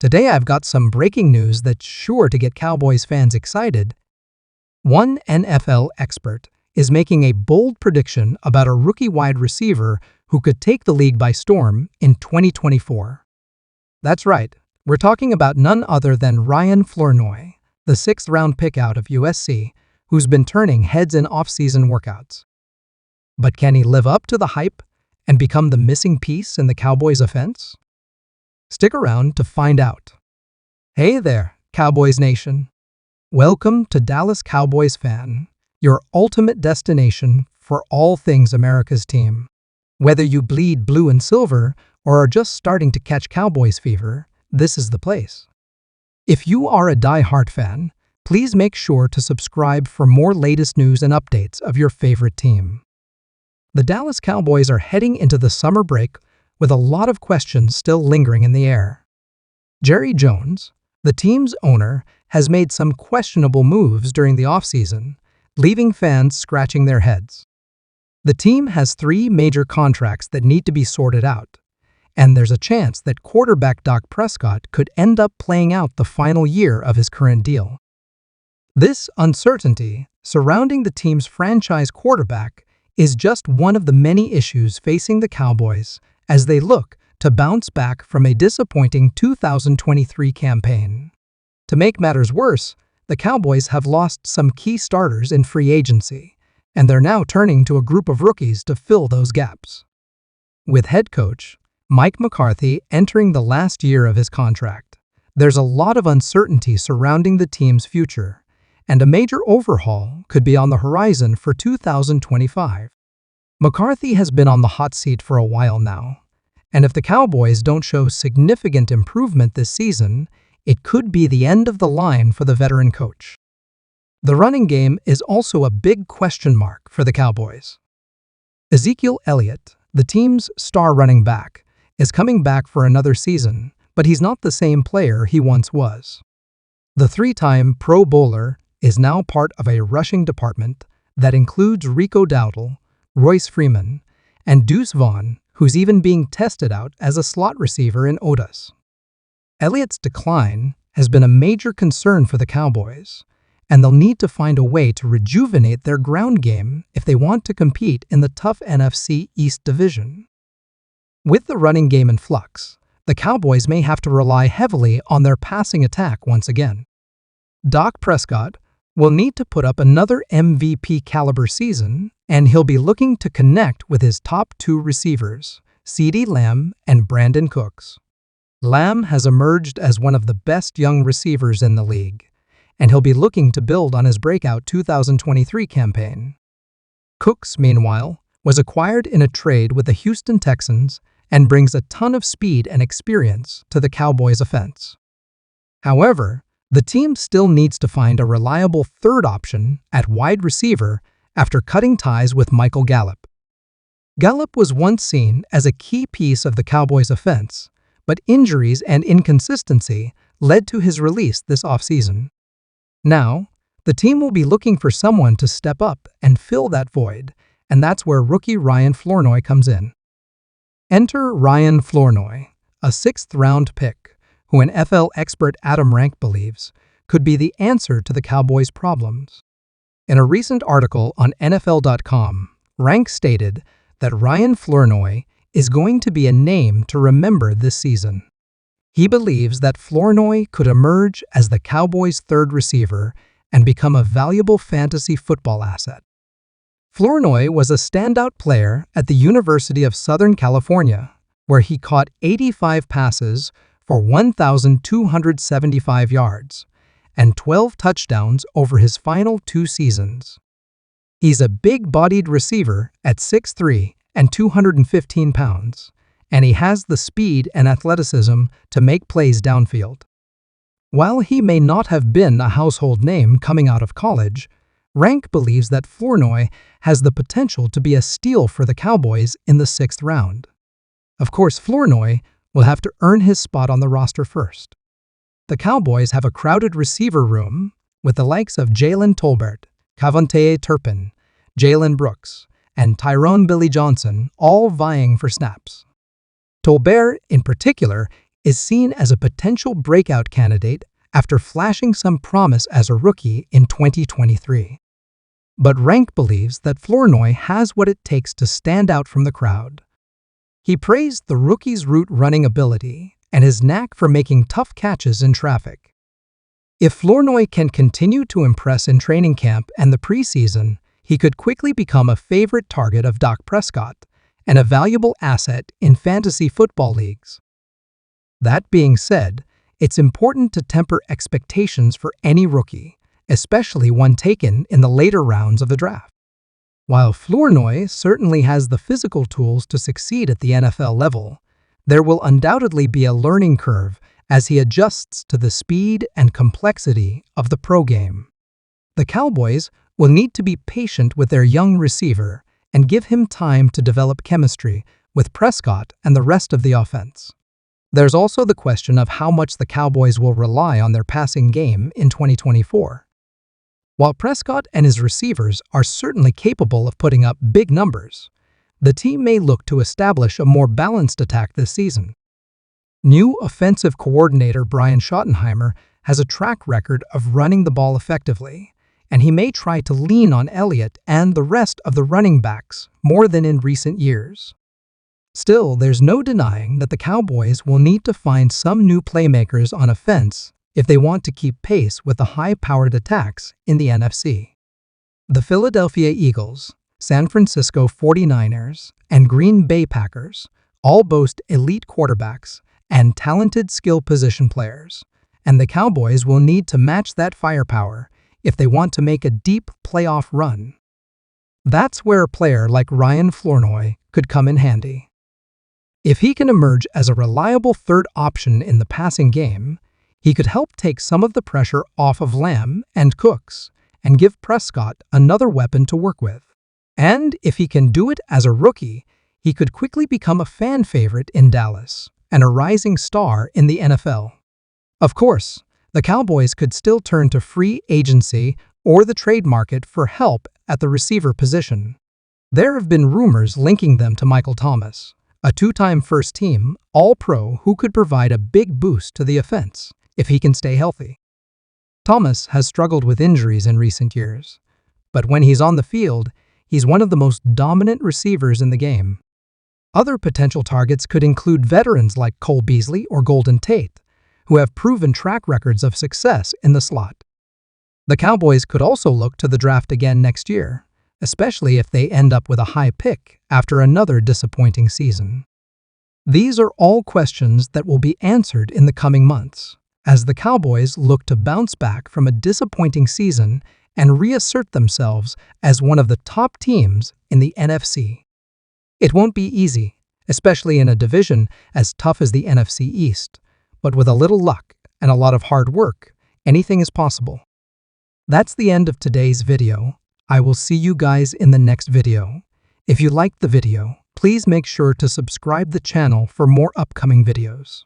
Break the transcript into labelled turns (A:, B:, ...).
A: Today I've got some breaking news that's sure to get Cowboys fans excited. One NFL expert is making a bold prediction about a rookie wide receiver who could take the league by storm in 2024. That's right, we're talking about none other than Ryan Flournoy, the sixth-round pick out of USC, who's been turning heads in off-season workouts. But can he live up to the hype and become the missing piece in the Cowboys' offense? Stick around to find out. Hey there, Cowboys Nation. Welcome to Dallas Cowboys Fan, your ultimate destination for all things America's team. Whether you bleed blue and silver or are just starting to catch Cowboys fever, this is the place. If you are a die-hard fan, please make sure to subscribe for more latest news and updates of your favorite team. The Dallas Cowboys are heading into the summer break with a lot of questions still lingering in the air. Jerry Jones, the team's owner, has made some questionable moves during the offseason, leaving fans scratching their heads. The team has 3 major contracts that need to be sorted out, and there's a chance that quarterback Dak Prescott could end up playing out the final year of his current deal. This uncertainty surrounding the team's franchise quarterback is just one of the many issues facing the Cowboys as they look to bounce back from a disappointing 2023 campaign. To make matters worse, the Cowboys have lost some key starters in free agency, and they're now turning to a group of rookies to fill those gaps. With head coach Mike McCarthy entering the last year of his contract, there's a lot of uncertainty surrounding the team's future, and a major overhaul could be on the horizon for 2025. McCarthy has been on the hot seat for a while now, and if the Cowboys don't show significant improvement this season, it could be the end of the line for the veteran coach. The running game is also a big question mark for the Cowboys. Ezekiel Elliott, the team's star running back, is coming back for another season, but he's not the same player he once was. The 3-time Pro Bowler is now part of a rushing department that includes Rico Dowdle, Royce Freeman, and Deuce Vaughn, who's even being tested out as a slot receiver in Otis. Elliott's decline has been a major concern for the Cowboys, and they'll need to find a way to rejuvenate their ground game if they want to compete in the tough NFC East division. With the running game in flux, the Cowboys may have to rely heavily on their passing attack once again. Dak Prescott will need to put up another MVP-caliber season, and he'll be looking to connect with his top 2 receivers, CeeDee Lamb and Brandon Cooks. Lamb has emerged as one of the best young receivers in the league, and he'll be looking to build on his breakout 2023 campaign. Cooks, meanwhile, was acquired in a trade with the Houston Texans and brings a ton of speed and experience to the Cowboys' offense. However, the team still needs to find a reliable third option at wide receiver after cutting ties with Michael Gallup. Gallup was once seen as a key piece of the Cowboys' offense, but injuries and inconsistency led to his release this offseason. Now, the team will be looking for someone to step up and fill that void, and that's where rookie Ryan Flournoy comes in. Enter Ryan Flournoy, a 6th-round pick, who NFL expert Adam Rank believes could be the answer to the Cowboys' problems. In a recent article on NFL.com, Rank stated that Ryan Flournoy is going to be a name to remember this season. He believes that Flournoy could emerge as the Cowboys' third receiver and become a valuable fantasy football asset. Flournoy was a standout player at the University of Southern California, where he caught 85 passes for 1,275 yards and 12 touchdowns over his final 2 seasons. He's a big-bodied receiver at 6'3" and 215 pounds, and he has the speed and athleticism to make plays downfield. While he may not have been a household name coming out of college, Rank believes that Flournoy has the potential to be a steal for the Cowboys in the 6th round. Of course, Flournoy will have to earn his spot on the roster first. The Cowboys have a crowded receiver room with the likes of Jalen Tolbert, Cavontae Turpin, Jalen Brooks, and Tyrone Billy Johnson all vying for snaps. Tolbert, in particular, is seen as a potential breakout candidate after flashing some promise as a rookie in 2023. But Rank believes that Flournoy has what it takes to stand out from the crowd. He praised the rookie's route running ability and his knack for making tough catches in traffic. If Flournoy can continue to impress in training camp and the preseason, he could quickly become a favorite target of Dak Prescott and a valuable asset in fantasy football leagues. That being said, it's important to temper expectations for any rookie, especially one taken in the later rounds of the draft. While Flournoy certainly has the physical tools to succeed at the NFL level, there will undoubtedly be a learning curve as he adjusts to the speed and complexity of the pro game. The Cowboys will need to be patient with their young receiver and give him time to develop chemistry with Prescott and the rest of the offense. There's also the question of how much the Cowboys will rely on their passing game in 2024. While Prescott and his receivers are certainly capable of putting up big numbers, the team may look to establish a more balanced attack this season. New offensive coordinator Brian Schottenheimer has a track record of running the ball effectively, and he may try to lean on Elliott and the rest of the running backs more than in recent years. Still, there's no denying that the Cowboys will need to find some new playmakers on offense if they want to keep pace with the high-powered attacks in the NFC. The Philadelphia Eagles, San Francisco 49ers, and Green Bay Packers all boast elite quarterbacks and talented skill position players, and the Cowboys will need to match that firepower if they want to make a deep playoff run. That's where a player like Ryan Flournoy could come in handy. If he can emerge as a reliable third option in the passing game, he could help take some of the pressure off of Lamb and Cooks and give Prescott another weapon to work with. And if he can do it as a rookie, he could quickly become a fan favorite in Dallas and a rising star in the NFL. Of course, the Cowboys could still turn to free agency or the trade market for help at the receiver position. There have been rumors linking them to Michael Thomas, a two-time first-team All-Pro who could provide a big boost to the offense if he can stay healthy. Thomas has struggled with injuries in recent years, but when he's on the field, he's one of the most dominant receivers in the game. Other potential targets could include veterans like Cole Beasley or Golden Tate, who have proven track records of success in the slot. The Cowboys could also look to the draft again next year, especially if they end up with a high pick after another disappointing season. These are all questions that will be answered in the coming months, as the Cowboys look to bounce back from a disappointing season and reassert themselves as one of the top teams in the NFC. It won't be easy, especially in a division as tough as the NFC East, but with a little luck and a lot of hard work, anything is possible. That's the end of today's video. I will see you guys in the next video. If you liked the video, please make sure to subscribe the channel for more upcoming videos.